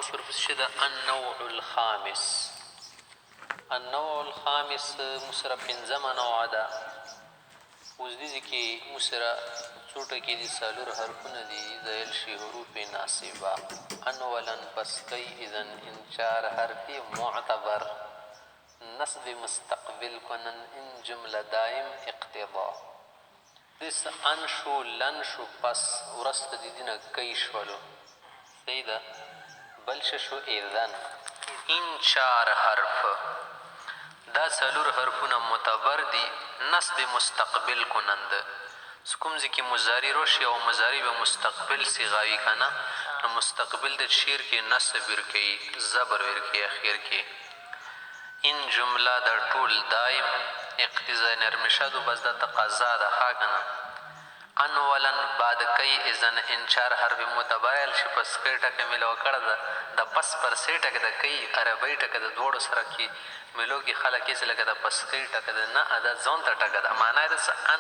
اوس ورپسې د النوع الخامس. النوع الخامس موږ سره پنځمه نوعه ده. اوس دې کې موږ سره څو ټکي دي، څلور حرفونه دي، ویل شي حروف ناصبه. اولا پس کوي اذن ان چار حرف معتبر نصب مستقبل کنن ان جمله دائم اقتضا. دس ان شو لن شو پس ورست دي دینه کوي شولو صحیح ده. بل شو اذن ان چار حرف دا څلور حرفونه معتبر دي نصب مستقبل کنند. کوم ځای کې مضارع راشي او مضارع به مستقبل صیغه که نه، نو مستقبل د شعر کې نصب ورکوي، زبر ورکوي اخر کې. این جمله د ټول دایم اقتضا نرمشد و بس دا تقاضا ده ښه که نه. اولا بعد کوي اذن انچار حرف معتبر شي پس کوي ټکه میلاو کړه ده د پس پر سې ټکه د کوي عربۍ ټکه د دواړو سره کې ملو کې خلک یې لکه د پس کوي ټکه ده نه دا ځان ته ټکه ده. معنا یې ده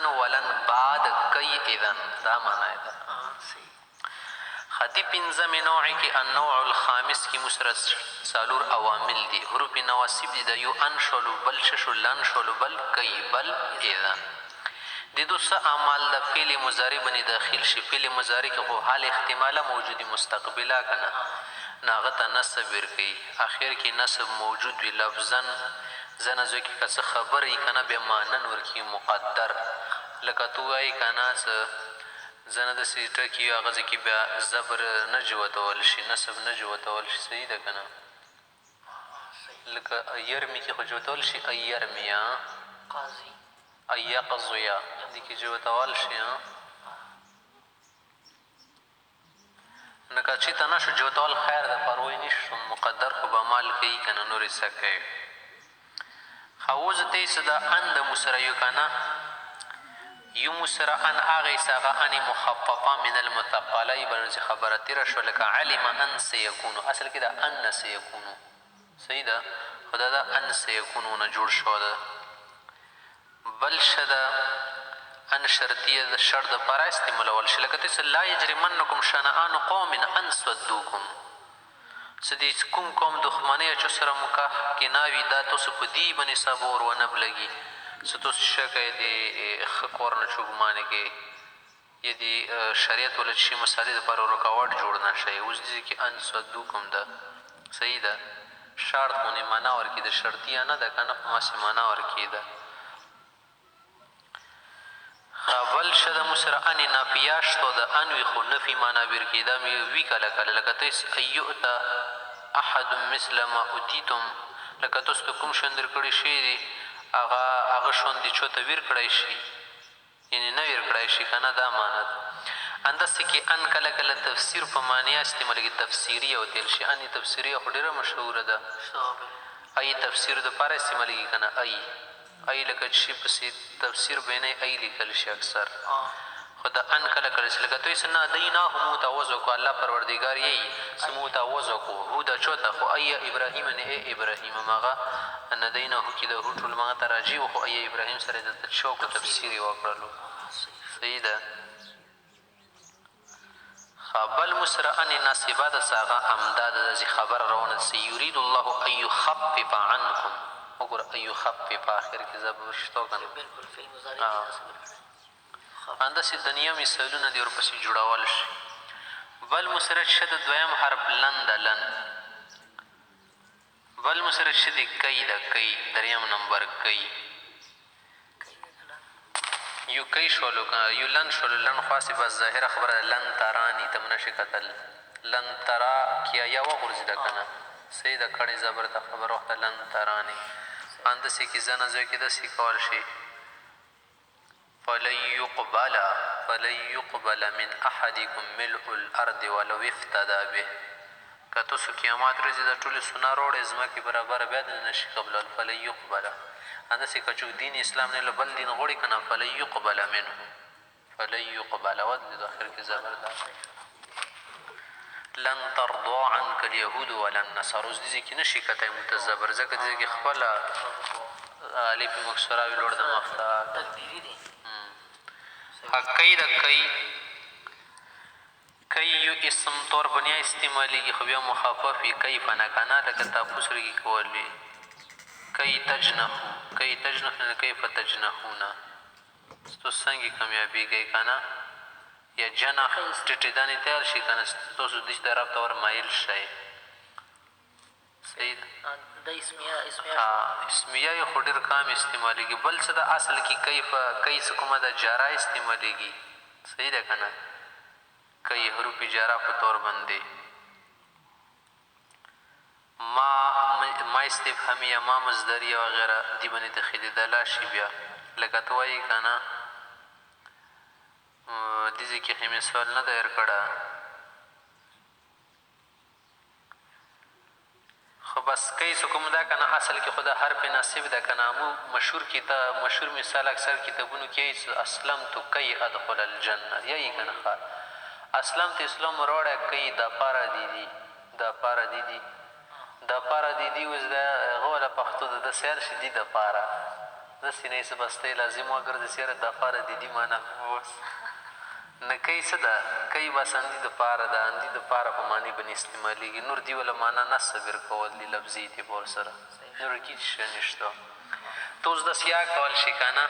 اولا بعد کوي اذن دا معنا یې ده. خطي پنځمې نوع کې النوع الخامس کې موږ سره څلور عوامل دي. حروف نواصب دي د یو ان شولو بل ششو لن شولو بل کوي بل اذن. د دو څه اعمال د فعل مضارع باندې داخل شي. فعل مضارع کې خو حال احتماله موجودي مستقبله که نه، نو هغه ته نصب ورکوي. اخر کې نصب موجود وي لفظا ځنه ځای کې که څه خبر وي که نه بیا مانن ورکوي مقدر. لکه تو وایي که نه څه ځنه داسې ټکي وي هغه ځای کې بیا زبر نه جوتول شي، نصب نه جوتول شي صحیح ده که نه. لکه یرمي کې خو جوتول شي ایرمیا قاضي ایقضیا دې کې جوتول شي. نکه چې ته نشو جوتول خیر ده پروای نشو مقدر خو به مال کوي که نه نورې څه کوي. اوس ته څه ده ان د مو سره یو که نه یو مو سره ان هغې څه هغه ان مخففه من المثقله یې باندې چې خبره تېره شوه لکه علم ان سیکونو اصل کې دا ان سیکونو صحیح ده خو دا ان سیکونو نه جوړ شوی ده. بل شده ان شرطیه د شرط دپاره استعمالول شي لکه تاسې لا یجرمنکم شنآن قوم ان صدوکم څه دې کوم قوم دښمنۍ چې سره مکه کې ناوي دا تاسو په دې باندې سبا ور ونه بلګي څه تاسو شکه د ښه کور نه چوګمانې کې یا د شریعت ولا شي مسالې دپاره رکاوټ جوړ نه شي. اوس دې کې ان صدوکم ده صحیح ده شرط باندې معنا ورکړي د شرطیه نه ده که نه په ماسې معنا ورکړي ده. بل شده مو سره انې نافیه شته د ان وي خو نفي معنا ورکړي دا وي کله کله لکه تاسې ایؤته احد مثل ما اوتیتم لکه تاسو ته کوم شیان درکړي شوي دي هغه شیان دې چاته ویر کړی شي یعنې نه ویر کړی شي که نه دا معنا ده. همداسې کې ان کله کله تفسیر په معنی استعمالېږي تفسیریه وتیل شي. ان تفسیریه خو ډېره مشهوره ده. ای تفسیر دپاره استعمالېږي که نه ای لکه چې شي پسې تفسیر بینه ای لیکل شي اکثر خو د ان کله کله چې لکه دوی څه نادیناه متعوض وکړو الله پروردګار یې څه متعوض وکړو هو د چوته خو ای ابراهیم نه ای ابراهیم مغه نادیناه کې د هو ټول مغه ته راجي و خو ای ابراهیم سره د چوکو تفسیر یې وکړلو صحیح ده. بل مسره ان ناصبه ده څه هغه امداد ده چې خبر راونه سي یرید الله ان یخفف عنکم وګوره ایو خف په آخر کې زبر شته که نه همداسې د نیا مثالونه دې ورپسې جوړول شي. بل مسرد شه د دویم حرف لن ده لن بل مسرد شه د کۍ ده کۍ دریم نمبر کۍ یو کۍ شولو که یو لن شولو لن خاصې بس ظاهره خبره ده لن ترانی ته نشي کتل لن ترا کیا یا وغورځېده که نه صحیح ده کړې زبر ته خبره وخته لن ترانی انداسې کې ځنه ځای کې داسې کول شي فلن يقبل من احدکم ملء الارض ولو افتدى به که تاسو قیامت ورځې د ټولې سونه روړې ځمکې برابر بیا د نه شي قبلول فلن يقبل همداسې که چې دین اسلام نه له بل دین غواړي که نه فلن يقبل منه فلن يقبل ودې د اخر کې زبردار لن ترضى عنك اليهود ولا النصارى اوس دې کې نشي کتی متزبر ځکه دې کې خپله الف مکسوره وي لوړ د مخ ته کۍ د کۍ کئی یو اسم طور بنیا استعمالیږي خو بیا مخفف وي کیف نه که نه لکه تاپوس رګي کول وي کئی تجنحو کئی تجنحو نه کیف تجنحونه ستاسو څنګه کامیابیږئ که نه یا جنح ټیټېدنې تیار شي که نه تاسو دې طرف ته ور مایل شئ صحیح ده اسمیه اسمیه خو ډېر کم استعمالیږي بل څه د اصل کې کیف کئی څه کومه ده جاره استعمالیږي صحیح ده که نه کئی حروف جاره په طور باندې ما استفهامیه ما مصدریه وغیره دې باندې تخیلېدلی شي بیا لکه ته وایي که نه دې ځای کې مې سوال نه دی ورکړی خو بس کئی څه کوم ده که نه اصل کې خو د حرف ناصب ده که نه مشهور مثال اکثر کتابونو کې اسلمت کی ادخل الجنه یایي که نه ښه اسلمت اسلام وروړی کئی دا پاره دیدي دا پاره دیدي دا پاره دیدي اوس د هغه والا پښتو ده د سیال شي دي د پاره داسې نه یې څه بستی لازم وګرځي سیاره دا پاره دیدي معنا اوس نه کئی څه ده کئی بس اندي د پاره ده اندي د پاره په معنی باندې استعمالیږي نور دې وله معنا نه صبر کول دي لفظي اعتبار سره نور کې څه نشته تو اوس داسې یا کول شي که نه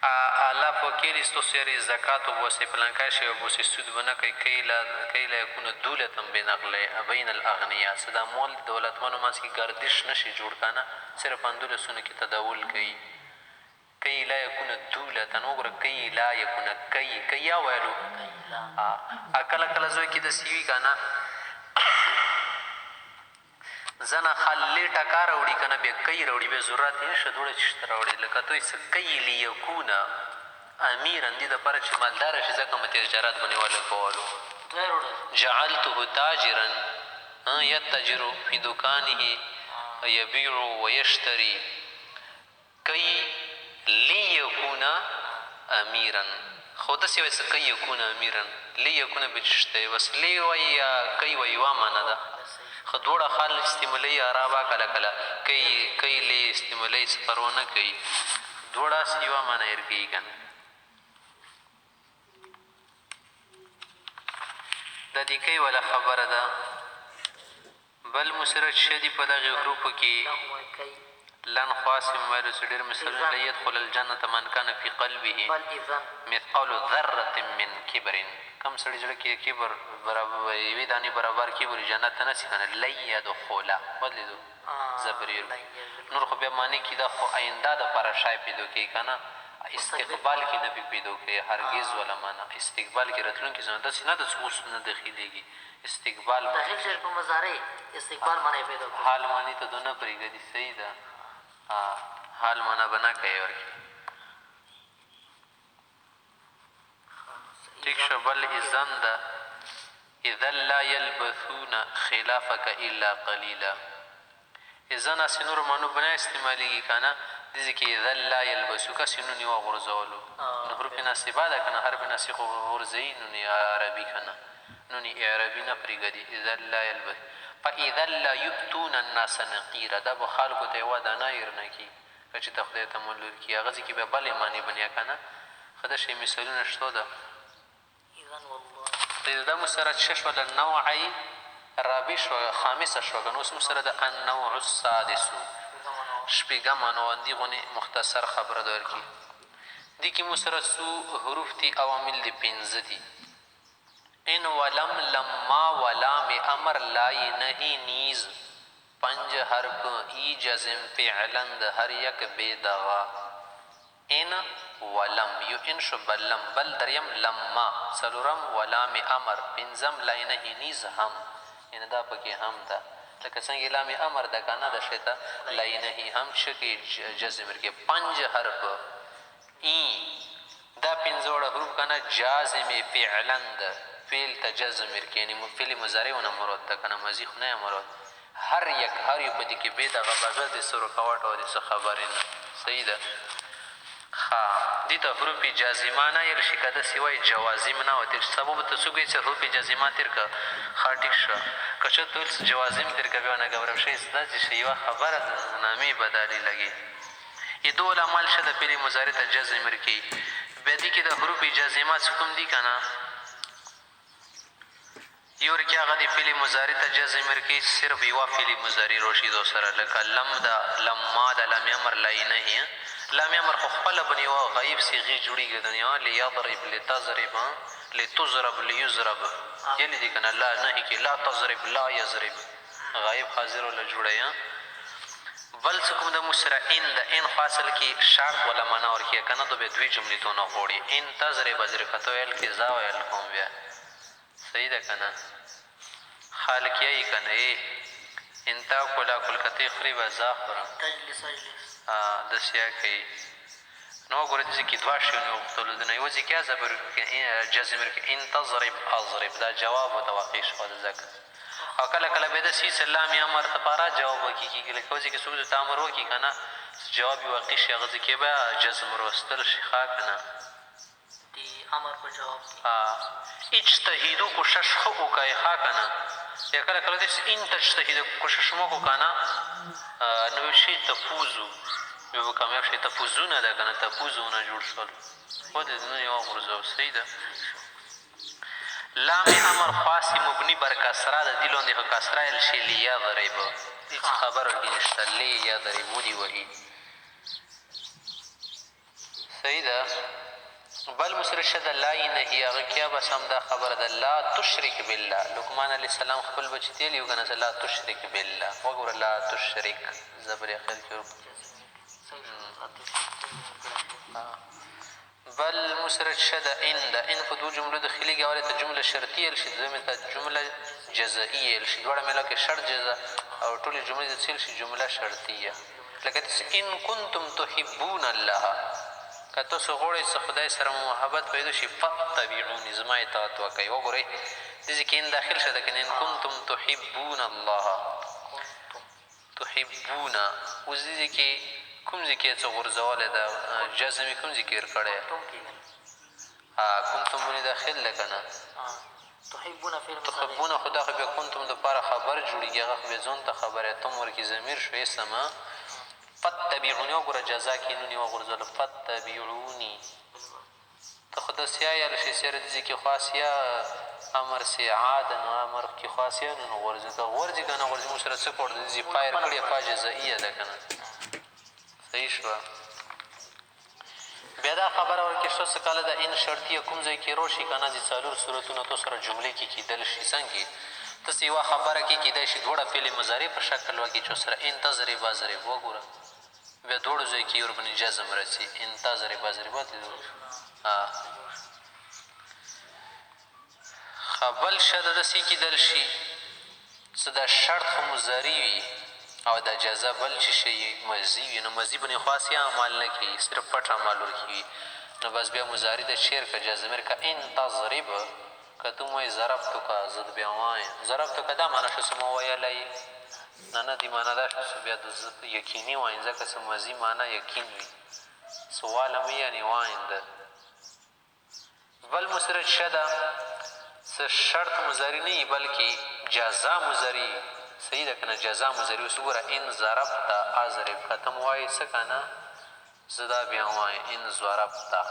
الله فوکیل استوسیری زکات و بوسی پلانکاشی و بوسی سود بناکی کیلا یکون دولتم بین الاغنیا صدا مول دولتمانو منس کی گردش نشی جوړ کانا صرف اندولسونو کی تداول کئی کئی لا یکون دولتن وګوره کئی لا یکون کئی یا ویلو اکل زوی کی د سیوی کانا زنه خلی ټکا راوړي که نه بیا کئی راوړي بیا ضرورت یې نشته دوړه چېشته راوړي لکه توی څه کئی لیکونه امیرا دې دپاره چې مالداره شي ځکه مې تجارت باندې ولګولو جعلته تاجرا یتجر فی دکانه یبیع ویشتری کئی لیکون امیرا خو داسې وایي څه کئی یکون امیرا لیکونه به چېشته بس لی وایي یا کئی وایي وا معنا ده خو دوړه خال استعمالی عربا کله کله کئی لی استعمالی څه پروا نه کوي دوړه یوه معنا هېر کوي که نه د دې کئی والا خبره ده بل مسرت شدي په دغې حروفو کې لن خاصم ویلو څه ډېر مثالونه لا يدخل الجنة من كان في قلبه مثقال ذرة من کبر کم سړي زړه کې کبر یوې دانې برابر کبر جنت ته نه ځي که نه لن یدخله بدلېدو زبریل نور خو بیا معنی کې دا خو آینده دپاره شی پیدا کوي که نه استقبال کې نه پیدا کوي هرګز ولا معنا استقبال کې راتلونکي زمانه داسې نه ده چې اوس نه دخیلېږي استقبال داخل شي په مضارع استقبال معنی پیدا کوي حال معنی ته دو نه پرېږدي صحیح ده حال معنا به نه کوي ورکې ٹھیک شو بل اذن ده اذا لا یلبثون خلافک الا قلیلا اذن هسې نورو معنو به نه استعمالیږي که نه دې کې اذا لا یلبسو کسې نون یې وغورځولو نو حروف ناصبه ده که نه حرف ناسخ غورځوي نون عربي که نه نون اعرابي نه پرېږدي اذا لا یلبس فاذا لا یؤتون الناس نقیرا دا به خلکو ته یوه دانه هېر نه کړي که چې ته خدای ته مول ورکړي هغه ځای کې بیا بلې معنې بنیا که نه ښه دا شی مثالونه شته ده دا موږ سره څه شوله نوعی رابع شوه خامسه شوه که نو اوس موږ سره د النوع السادسو شپږم نو دې غونې مختصر خبره ده ورکړي دې کې موږ سره څو حروف دي عوامل دي پنځه دي ان ولم لما ولام امر لای نهی نیز پنج حرف ای جزم فعلند هر یک بے دغا ان ولم یو ان شو بلم بل دریم لما سلورم ولام امر پنځم لای نهی نیز هم ان دا پکې هم ده لکه څنګه لام امر ده که نه ده شی ته لای نهی هم شکې جزم ورکې پنج حرف ای دا پنځه وړه حروف که نه جازم فعلند فعل ته جزم ورکړي یعنې فعل مضارع ونه مراد ده که نه ماضي خو نه یې مراد هر یک هر یو په دې کې بې دغه بغیر د څه رکاوټ او د څه خبرې نه صحیح ده ښه دې ته حروف جازمه نه ویل شي که داسې وایي جوازم نه وتېر سبب ته څوک وایي چې حروف جازمه تېر کړه ښه ټیک شه که چېرته ویل جوازم تېر کړه بیا نه ګورم شی داسې شي یوه خبره نامې بدالې لګي یې دو العمال شه د فعل مضارع ته جزم ورکوي بیا دې کې د حروف جازمه څه کوم دي که نه یو کې هغه د فعل مضارع ته جزم ورکوي صرف یوه فعل مضارع راشدو سره لکه لم ده لما ده لم یمر لای نهي لم یمر خو خپله به یوه غیب صیغې جوړېږي د یوه لیضرب لتضرب لتضرب لیضرب یلی دی که نه لا نهي کې لا تضرب لا یضرب غایب حاضر وله جوړی بل څه کوم د مسره ان د ان خو اصل کې شرط ولا معنا ورکوي که نه دو بیا دوی جملې تو نه غواړي ان تضرب ضربته ویل کې زا ویل کوم بیا صحیح ده که نه خالقیه یې که نه ان تاکل اکل کتې خوري به زا خورم داسې یا کوي نو وګورئ داسې کې دوه شیونه وغوښتلو د نه یوه ځای کې جزم ورکوي ان تضرب اضرب دا جواب ورته واقع شوه د ځکه او کله کله بیا داسې سلام یا امر دپاره جواب وکړي کېږي لکه یو ځای کې څوک درته امر وکړي که نه جواب یې واقع شي هغه ځای کې به جزم ورستل شي ښه که نه امر په جواب اجتهیدو کوشش ښه وکړئ ښه که نه یا کله کله داسې ان تجتهیدو کوشش مه کړو که نه نو یو شي تفوزو یو به کامیاب شي تفوزونه ده که نه تفوزونه جوړ شول ودې نن یې وغورځوو صحیح ده لام امر خاصی مبنی بر کسره د دې لاندې خو کسره ایل شي لیضرب هېڅ خبر ورکې نشته لیضرب ودې وهي صحیح ده بل مسرشه د لا یې نهي هغه کیا بس هم دا خبره ده لا تشرک بالله لقمان علیه السلام خپل بچي ته یې که نه لا تشرک بالله وګوره لا تشرک زبر اخر کې بل مسرشه د ان د ان په دوو جملو داخلېږي اولې ته جمله شرطیه ایل شي دویمې ته جمله جزائیه ایل شي دواړه میلاو کې شرط جزا او ټولې جملې ته څه شي جمله شرطیه لکه داسې ان کنتم تحبون الله که تاسو غواړئ څه خدای سره محبت پیدا شي فاتبعوني زما اطاعت وکړئ وګورئ داسې کې ان داخل شه ده که ان کنتم تحبون الله تحبون اوس دې کې کوم ځای کې څه غورځولی ده جزم یې کوم ځای کې کړی کنتم ولې داخل ده که نه تحبونه خو دا خو بیا کنتم دپاره خبر جوړېږي هغه خو بیا ځان ته خبر تم ورکې ضمیر شو اسمه فاتبعوني وګوره جزا کې نون یې وغورځولو فاتبعوني ته خو داسې یاله شي سیاره دې ځای کې خو اسیا امر سي عادن امر کې خو اسیا نون غورځي که غورځي که نه غورځي موږ سره څه کړو د دې فایر کړې فا جزائیه ده که نه صحیح شوه بیا دا خبره ورکې شوه څه کاله د ان شرطیه کوم ځای کې راشي که نه دې څلور صورتونه تو سره جملې کې کېدل شي څنګې تاسې یوه خبره کې کېدای شي دواړه فعل مضارع په شکل وکړي چې سره ان تضرب اضرب وګوره بیا دواړو ځای کې ورباندې جزم راسي ان تضرب اضرب بل شه د داسې کېدل شي څه د شرط خو مضارع وي او د جزا بل چې شي مضي وي نو مضي باندې خاص یا عمل نه کوي صرف پټ عمل ورکوي نو بس بیا مضارع د شعر که جزمر که ان تضرب که ته وایې ضربتو که زه بیا وایم ضربتو که دا معنا شو څه مو ویلی نه دې معنا دا شو بیا د یقیني وایم ځکه څه مضي معنا یقین وي سوال هم یعنې واینده بل مسرد شده څه شرط مضارع نه وي بلکې جزا مضارع صحیح ده که نه جزا مضارع اوس وګوره ان ضربته اضرب که ته م وایې څه که نه زه دا بیا وایم ان ضربته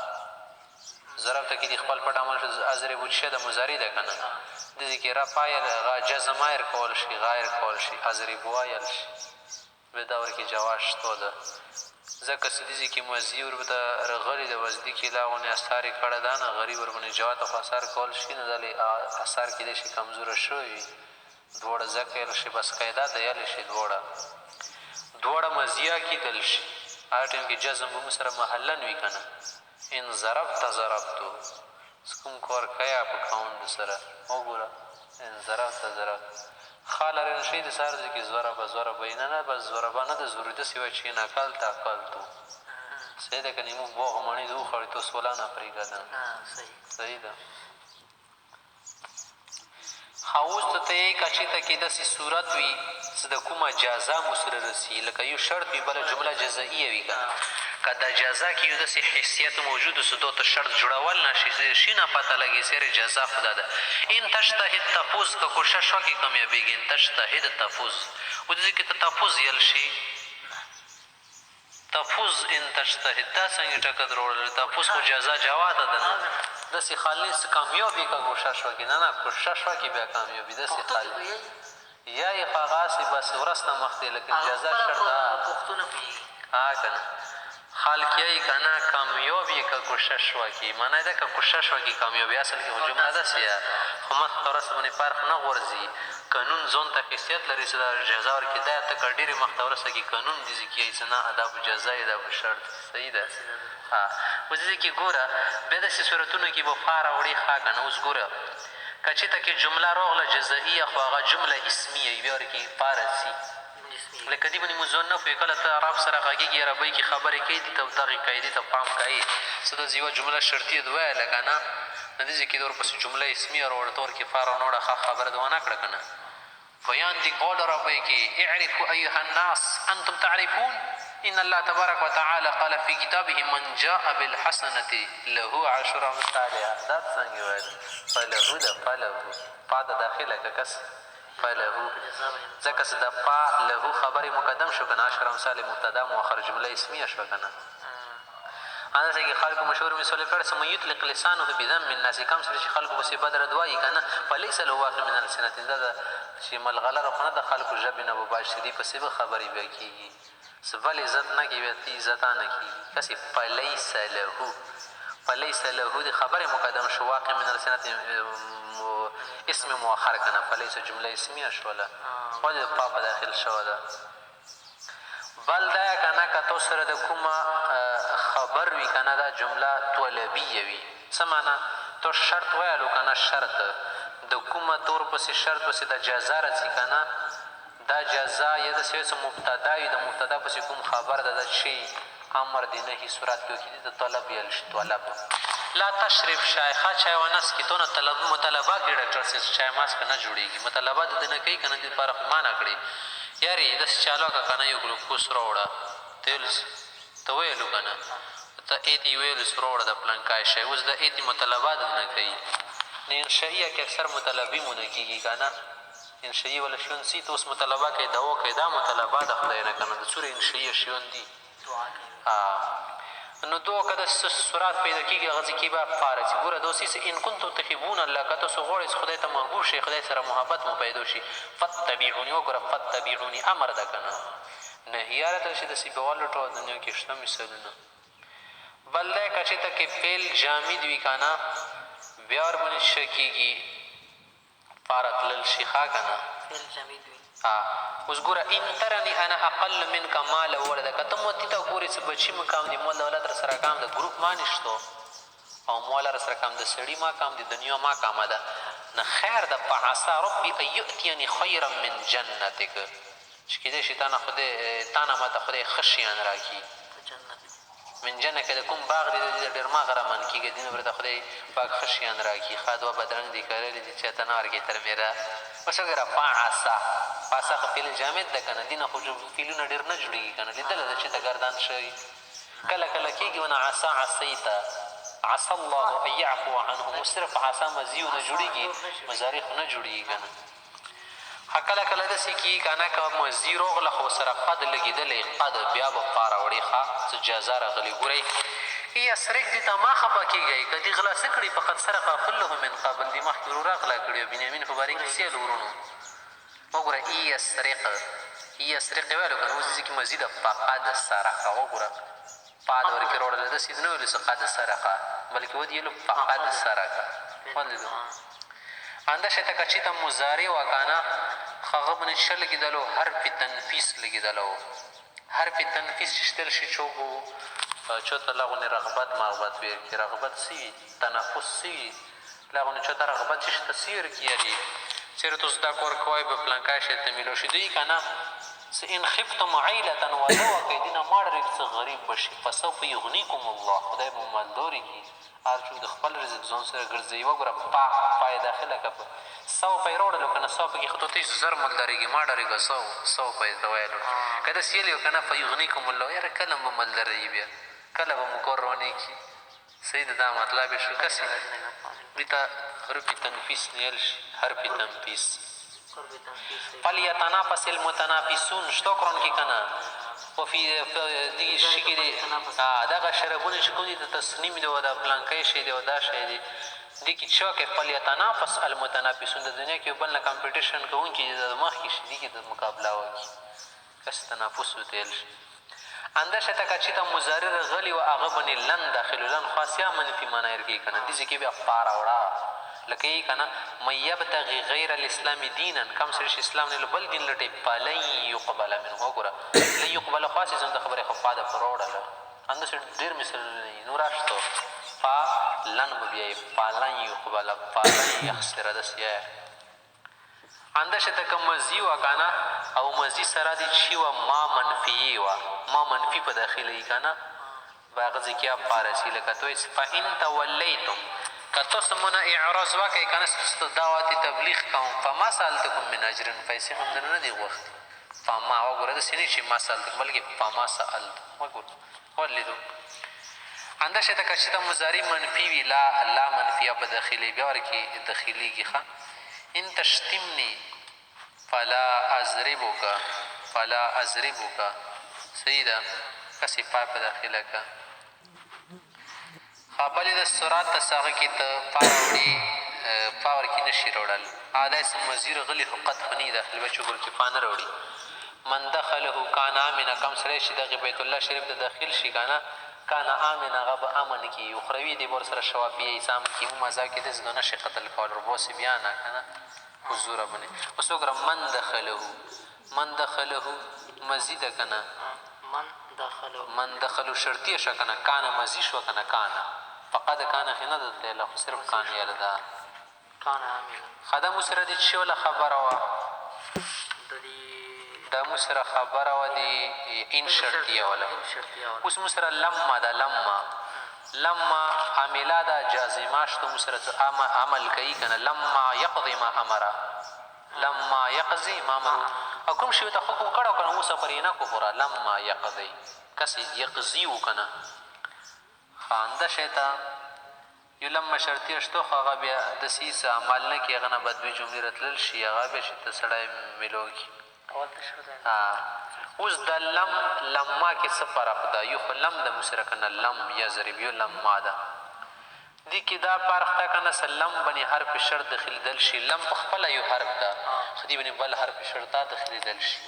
ضربته کې دې خپل پټ عمل شو اضرب شه د مضارع ده که نه دې کې رفع جزم غیر کول شي غیر کول شي اضرب وایل شي بیا دا ورکې جواز شته ده ځکه څه دې کې مضي ورته رغلي ده وزدي کې لا غونې اثار یې کړی ده نه غریب ورباندې جوات خو اثار کول شي نه دلې اثار کېدای شي کمزوره شوی وي دواړه ځکه یلی شي بس قاعده ده یلی شي دواړه مضیه کېدل شي هغه ټایم کې جزم به مو سره محلن وي که نه ان ضربته ضربتو کوم کار کوې په کاوند سره وګوره ان ضربته ضربت ښه لرې نه شي د سهار ځای کې ضربه نه بس ضربه نه ده ضروري داسې وایي چې اکلته اکلتو صحیح ده که نه موږ باغ مڼې د وخوړې تو سوله نه پرېږده صحیح ده اوس ته یې که چېرته کې داسې صورت وي څه د کومه جزا مو سره رسي لکه یو شرط وي بله جمله جزائیه وي که نه که د جزا کې یو داسې حیثیت موجود سو دو ته شرط جوړول نه شي نه پته لګي سره جزا خدا ده ان تجتهد تفوز که کوشش وکړي کامیابېږي ان تجتهد تفوز و دې کې ته تفوز یل شي تفوز ان تجتهد دا څنګه ټکه دروړل تفوز خو جزا جواده ده نه داسې خالص کامیابي کا کوشش وکړي نه کوشش وکړي بیا کامیابي داسې خالص یا یې خو هغسې بس ورسته مخکې لیکن جزا شرط ها که نه خلق یې که نه کامیاب یې که کوشش وکړي معنا یې ده که کوشش وکړي کامیابي اصل کې خو جمله داسې یا خو مخ ته ورسته باندې فرق نه غورځي قانون ځان ته حیثیت لري چې دا جزا ورکړي دا ته که ډېرې مخ ته ورسته کې قانون دي چې کیږي چې نه دا به جزا یې دا به شرط صحیح ده ها اوس دې کې ګوره بیا داسې صورتونو کې به فا راوړي ښه که نه اوس ګوره که چېرته کې جمله راغله جزاییه خو هغه جمله اسمیه وي بیا ورکې فا راځي لکه دې باندې مو ځان نه پوهېږي کله ته عرب سره غږېږي عربۍ کې خبرې کوي دې ته دغې قاعدې ته پام کوي څه داسې یوه جمله شرطیه دې وویله که نه نو دې ځای کې د ورپسې جمله اسمیه راوړه ته ورکې فا رانوړه ښه خبره دې ونه کړه که نه بیان دې قول عربۍ کې اعرفوا ایها الناس انتم تعرفون ان الله تبارک وتعالى قال في كتابه من جاء بالحسنة له عشر امثالها دا څنګه ویل فله ده فله فا د داخله که کس فله ځکه چې د فا له خبرې مقدم شو که نه عشر امثال مبتدا مؤخر جمله اسمیه شوه که نه همداسې کې خلکو مشهور مثال یې کړی چې من یطلق لسانه بذم الناس کم سړي چې خلکو پسې بد رد وایي که نه فلیس له واقع من السنة دا ده چې ملغلره خو نه د خلکو ژبې نه به باج شي دې پسې به خبرې بیا کېږي څه بل عزت نه کوي بیا تی عزته نه کېږي کسې فلیس له فلیس له د خبرې مقدم شو واقع من السنة اسم مؤخر که نه فلیس جمله اسمیه شوله ولې د پا په داخل شوه ده بل دا که نه که تو سره د کومه خبر وي که نه دا جمله طلبیه وي څه معنا تو شرط ویلو که نه شرط د کومه تور پسې شرط پسې د جزا راځي که نه دا جزا یا داسې وایي چې مبتدا وي د مبتدا پسې کوم خبر ده د شی امر دی نهي صورت کې وکړي د طلب ویل شي طلب لا تشرب شایخه چای ونس کې تو نه مطالبه کړي ډاکټر صاحب چای ماسک نه جوړېږي مطالبه د ده نه کوي که نه دې لپاره خو مانع کړي یارې داسې چالو که که نه یو ګلوکوس راوړه ته ویلو که نه ته ایتې ویلو چې راوړه د پلانکای شی اوس د ایتې مطالبه د نه کوي نو انشائیه کې اکثر مطالبې مو نه کېږي که نه انشائي والا شیون سي ته اوس مطالبه کوي دوا کوي دا مطالبه د خدای نه که نه د څومره انشائیه شیون دي نو دو که د سرات پیدا کېږي هغه ځای کې به فارځي ګوره دوسي چې ان کنتم تحبون الله که تاسو غواړئ چې خدای ته محبوب شئ خدای سره محبت مو پیدا شي فتبعوني وګوره فتبعوني امر ده که نه نهیه راته چې داسې به والوټو دنیا کې شته مثالونه بل دی که چېرته کې فعل جامد وي که نه بیا ورباندې شه کېږي فارتلل شي ښه که نه اوس ګوره ان ترني انا اقل منک مالا ولده که ته مو دې ته ګورې چې بچي مو کام دي مول د اولاد را سره کام ده ګروپ ما نشتو او موله را سره کام د سړي ما کام دي دنیا ما کامه ده نه خیر ده فعسى ربي ان یؤتیني خیرا من جنتک چې کېدای شي تا نه ماته خدای ښه شیان راکړي من جنت که د کوم باغ دی د ډېر ما غرمان کېږي دې نه ورته خدای پاک ښه شیان راکړي ښه دوه بدرنګ دي کرلي دي چې ته نه ورکړي تر میره اوس وګوره فعسى فعسى خو فعل جامد ده که نه دې نه خو فعلونه ډېر نه جوړېږي که نه لیدلی ده چې ته ګردان شوي کله کله کېږي ونه عسى عصیته عسى الله ان یعفو عنهم صرف عسى مضي نه جوړېږي مضارع خو نه جوړېږي که نه کله کله داسې کېږي که نه که مضي راغله خو سره قد لګېدلی قد بیا به فا راوړې ښه څه جزا راغلې ګورئ یسرق دې ته ما خفه کېږئ که دې غلا څه کړي فقد سرق اخله من قبل دې مخکې ورور غلا کړي او بنیامین په باره کې سیل ورونو وګوره یسرق یې ویلو که نه اوس دې کې مضي ده فقد سرقه وګوره فا د ورکې راوړله داسې نه ویلو چې قد سرقه بلکې ودیلو فقد سرقه ولیدو همدا شی ته که چېرته مضارع وه که نه هغه باندې شه لګېدلو حرف تنفیس لګېدلو حرف تنفیس چې شتل شي چوک چوته لغونې رغبت مغبت ویر کې رغبت سی تنفس سی لغونې چوته رغبت چې شته سیر کې یاري چېرې ته زده کور کوئ به پلانکای شی ته میلو شي دوی که نه چې ان خفتم عیلة واده وکړئ دې نه ما ډېر څه غریب به شي فسوف یغنیکم الله خدای به مالداري کړي هر څوک د خپل رزق ځان سره ګرځوي وګوره پا یې داخله که په سوفه یې راوړلو که نه سوفه کې خو ته زر مالدارېږي ما ډارېږه سوفه یې ته ویلو که داسې ویلي که نه فیغنیکم الله یاره کله به مالدارېږي بیا کله به مو کور روانېږي صحیح ده دا مطلب یې شو کسې دې ته حرف تنفیس نیل شي حرف تنفیس فلیتنافس المتنافسون شته قرآن کې که نه وفي دې شي کې دی دغه شربونه چې کوم دي د تصنیم دی او د پلانکی شی دی او دا شی دی دې کې څوک فلیتنافس المتنافسون د دنیا کې بل نه کمپټیشن کوونکي د مخکې شي دي کې د مقابله وکړي کس تنافس وتیل شي اندشه ته که چېته مضارر غلي و هغه باندې لن داخلو لن خاص یا منفي معنی ورکوي که نه دې کې بیا پا راوړه لکه یې که نه من یبتغي غیر الاسلام دینا کم سړي چې اسلام نه بل دین لټوي فلن یقبل منه وګوره لن یقبل خاصې زم د خبرې خو پا ده پر راوړله همداسې ډېر مثالونه دي نو راشتو فلن به بیا یې فلن یقبل فلن یخسره داسې یې همداسې ته که مزي وه که نه او مزي سره دې چی وه ما منفي وه ما منفي په داخله یي که نه به هغه ځای کې پارسي لکه تو فإن تولیتم که تاسو مونه اعراض وکړئ که نه ستاسو دعوت تبلیغ کوم فما سألتکم من اجر پیسې هم درنه نه دي غوښتي فما وګوره داسې نه چې ما سألتکم بلکې فما سألتم وګوره ولیدو همداسې ته که چېته مضارع منفي وي لا منفیه په داخلي بیا ورکې داخلېږي ښه ان تشتمني فلا اضربک صحیح ده کسې پا په داخله که بلې د سرعت داسې هغه کې ته پا راوړي پا ورکې نه شي راوړل داسې مزیر غلي خو قد خو نه داخلي بیا چې ګل چې پا نه راوړي من دخله کان آمنه کم سړی چې دغې بیت الله شریف ته داخل شي که نه کان آمن هغه به امن کي اخروي دی به ورسره شوافیه ایسه امن کي مو مذهب کې داسې نو نشي قتل کول ورباسې بیا نه که نه حضوره باندې اوس وګوره من دخله مزیده که نه من دخلو شرطیه شه که نه کانه مزي شوه که نه کانه فقط کانه خې نه ده تللی خو صرف کانه یاله ده ښه دا مو سره دې چې وله خبره وه دا مو سره خبره وه د ان شرطیه وله اوس مو سره لما ده لما عامله ده جازمه شته مو سره عمل کوي که نه لما یقضي ما امره لما یقضي ما امره او کوم شي ته حکم کړی که نه اوسه پرې نه کفره لما یقضي کسې یقضي و که نه خانده شی ته یو لما شرطیه شته خو هغه بیا داسې څه عمل نه کړي هغه نه به دوې جملې راتلل شي هغه بیا چې ته سړی میلو کړي اوس د لما کې څه فرق ده یو خو لم ده مو سره که نه لم یضرب یو لما ده دې کې دا فرق ده که نه څه لم باندې حرف شرط داخلېدل شي لم په خپله یو حرف ده خو دې باندې بل حرف شرطه داخلېدل شي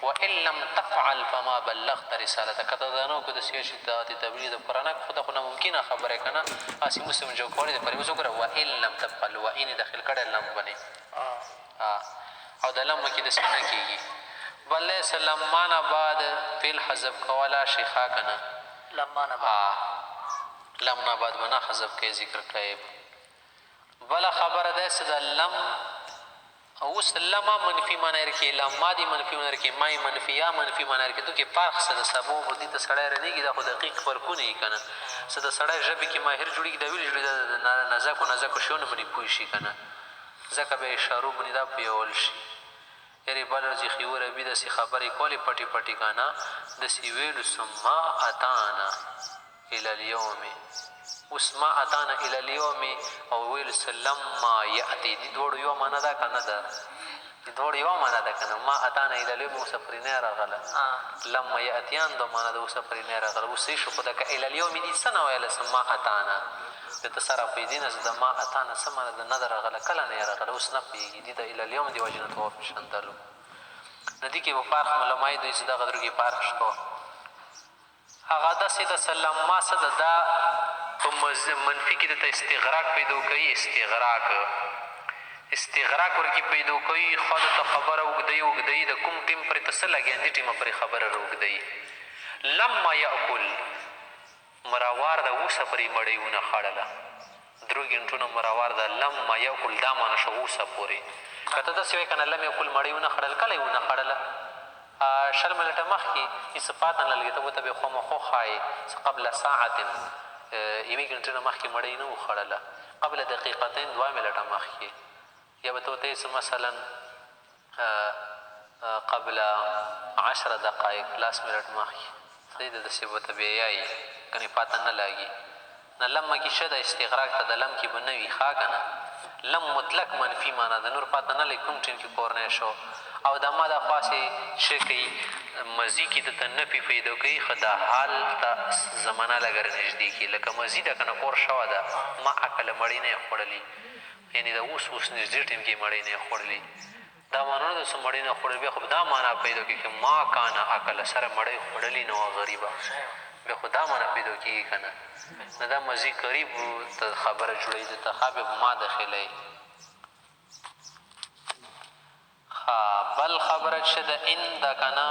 وان لم تفعل فما بلغت رسالته که ته دا نه وکړو داسې چې د تبلیغ د قرآن خو دا خو ناممکنه خبره که نه هسې مسلم جو کولی د پرې اوس وګوره وان لم تفعل وان یې داخل کړی لم باندې او د لم کې داسې نه کېږي بل لیس لما نه بعد فعل حذف کولا شي ښه که نه لم نه بعد به نه حذف کوي ذکر کوي بله خبره ده چې د لم اوس لما منفي معنی ورکوي لما دې منفي معنی ورکوي ما یې منفي یا منفي معنی ورکوي دو کې فرق څه د سبو دې ته سړی رانېږي دا خو دقیق فرقونه یي که نه څه د سړی ژبې کې ماهر جوړېږي دا ولې جوړېږي دا د نزکو شیانو باندې پوه شي که نه ځکه بیا اشارو باندې دا پوهول شي یارې بل ورځې خیو ربي داسې خبرې کولې پټې که نه داسې ویلو ثم اتانا الى اليوم اوس ما اتانا الى اليوم او ویلو لما یأتي دې دواړو یوه معنا ده که نه ده دې دواړو یوه معنا ده که نه ما اتانا الى اليوم اوس پرې نه راغله لما یأتیان دو معنا ده اوس پرې نه راغله اوس یې شو خو ده که الى اليوم دې څه نه ویله ما اتانا د ته سره پوهېدې نه زه د ما اتانا څه معنا ده نه ده راغله کله نه یې راغله اوس نه پوهېږي دې د الى اليوم دې وجې نه توافق شندلو نو دې کې به فرق علمای دوی چې دغه درو کې فرق شته هغه داسې د لما څه ده دا په منفي کې دته استغراق پیدا کوي استغراق ورکې پیدا کوي خوا دته خبره اوږدوي د کوم ټیم پرې ته څه لګي دې ټیمه پرې خبره راوږدوي لما یأکل مراوار ده اوسه پرې مړۍ ونه خړله درو ګنټونه مراوار ده لما یأکل دا معنی شو اوسه پورې که ته داسې وایې که نه لم یکل مړۍ ونه خړل کله یې ونه خړله شل منټه مخکې اصفاتا لږې ته ورته بیا خامخا ښایې قبل ساعت یوې ګنټې نه مخکې مړۍ نه وخړله قبل دقیقتین 2 منټه مخکې یا به ته ورته یې مثلا قبل 10 دقایق 10 منټ مخکې صحیح ده داسې به ته بیا یایي کنې پاته نه لګي نه لمه کې شه د استغراق ته د لم کې به نه وي ښه که نه لم مطلق منفي معنا د نور پاته نه لګي کوم ټین کې کورنی شو او د ما د خواصې شه کوي مزي کې د ته نفي پیدا کوي ښه دا حال ته زمانه لږ نږدې کړي لکه مزي ده که نه کور شوه ده ما عقله مړۍ نه یې خوړلي یعنې د اوس نږدې ټیم کې مړۍ نه یې خوړلي دا معنا نه ده چې مړۍ نه خوړل بیا خو دا معنا پیدا کړي چې ما کانه عقله سره مړۍ خوړلي نه وه غریبه بیا خو دا معنا پیدا کېږي که نه نه دا مزي قریب ته خبره جوړوي د ته بیا ما داخلی بل خبره چې د ان ده که نه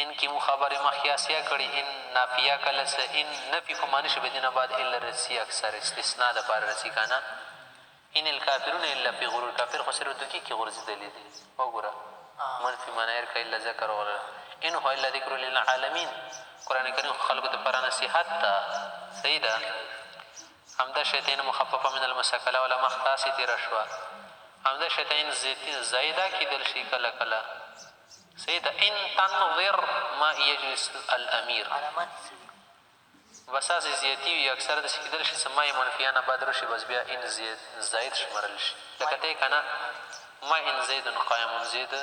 ان کې مو خبرې مخیاسیه کړي ان نافیه کله څه ان نفي په معنی شي به دې نه بعد الا رسي اکثر استثنا دپاره رسي که نه ان الکافرون الا فی غرور کافر خو صرف دوکي کې غورځېدلي دي وګوره منفي معنی که الا ذکر وغیره ان هو الا ذکر للعالمین قرآن کریم خلکو دپاره نصیحت ده صحیح ده همدا شیطان مخففه من المسکله ولا مخ داسې تېره شوه همدا شیطان زایده کېدل شي کله کله صحیح ده ان تنظر ما یجلس الامیر بس هسې زیاتي وي اکثر داسې کېدل شي چې ما یې منفیانه بعد راشي بس بیا ان زاید شمرل شي لکه ته یې که نه ما ان زیدن قایم زید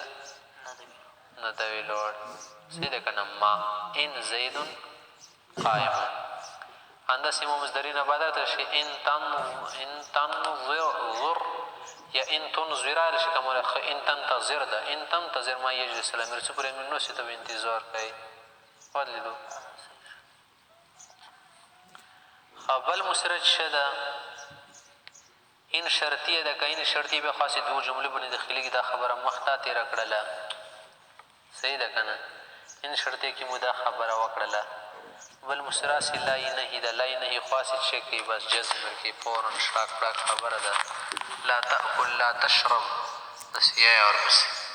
نه ده ویلوړ صحیح ده که نه ما ان زیدن قایم همداسې مو مصدرین عبادت راشي ان تنظر یا ان تنظر راشي که مولا ان تنتظر ده ان تنتظر ما یجلس الامیر څه پورې امیر نوسي ته به انتظار کوي ودلیدو بل مسرج شه ده ان شرطیه ده که ان شرطیه بیا خاصې دوه جملې باندې داخلېږي دا خبره مخته تېره کړله صحیح ده که نه ان شرطیه کې مو دا خبره وکړله بل مسراسې لای نهي ده لای نهي خاصې چې کوي بس جزم کوي فورا شراک پړاک خبره ده لا تأکل لا تشرب بس یا ورپسې